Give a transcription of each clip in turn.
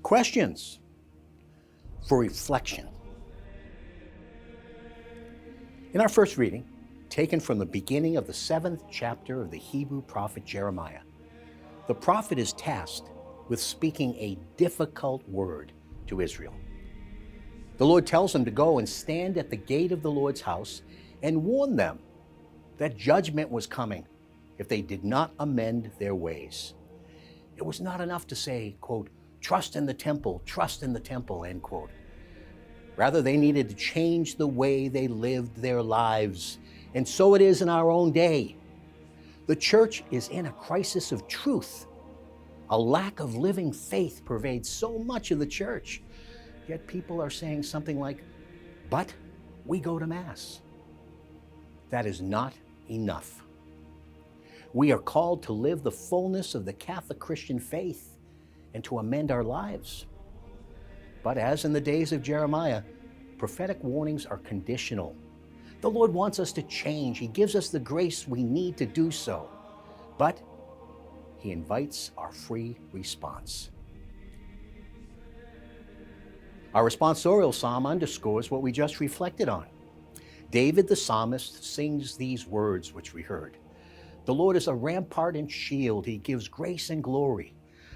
Questions for reflection. In our first reading, taken from the beginning of the 7th chapter of the Hebrew prophet Jeremiah, the prophet is tasked with speaking a difficult word to Israel. The Lord tells him to go and stand at the gate of the Lord's house and warn them that judgment was coming if they did not amend their ways. It was not enough to say, quote, trust in the temple, end quote. Rather, they needed to change the way they lived their lives. And so it is in our own day. The church is in a crisis of truth. A lack of living faith pervades so much of the church. Yet people are saying something like, but we go to Mass. That is not enough. We are called to live the fullness of the Catholic Christian faith and to amend our lives. But as in the days of Jeremiah, prophetic warnings are conditional. The Lord wants us to change. He gives us the grace we need to do so. But He invites our free response. Our responsorial psalm underscores what we just reflected on. David the psalmist sings these words which we heard. The Lord is a rampart and shield. He gives grace and glory.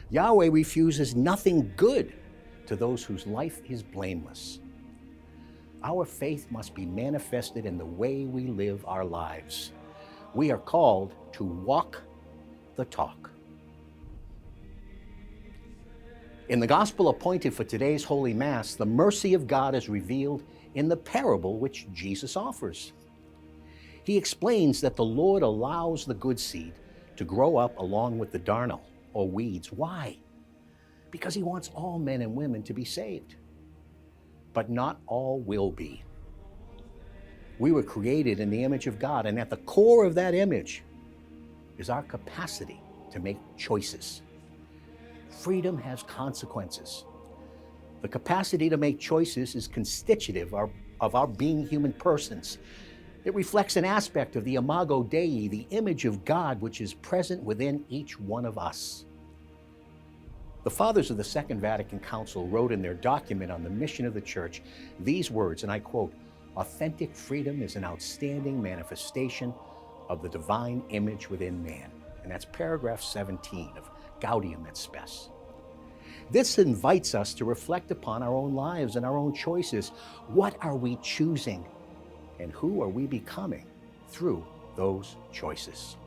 Yahweh refuses nothing good to those whose life is blameless. Our faith must be manifested in the way we live our lives. We are called to walk the talk. In the gospel appointed for today's Holy Mass, the mercy of God is revealed in the parable which Jesus offers. He explains that the Lord allows the good seed to grow up along with the darnel, or weeds. Why? Because He wants all men and women to be saved. But not all will be. We were created in the image of God, and at the core of that image is our capacity to make choices. Freedom has consequences. The capacity to make choices is constitutive of our being human persons. It reflects an aspect of the imago Dei, the image of God, which is present within each one of us. The fathers of the Second Vatican Council wrote in their document on the mission of the Church these words, and I quote, "Authentic freedom is an outstanding manifestation of the divine image within man." And that's paragraph 17 of Gaudium et Spes. This invites us to reflect upon our own lives and our own choices. What are we choosing? And who are we becoming through those choices?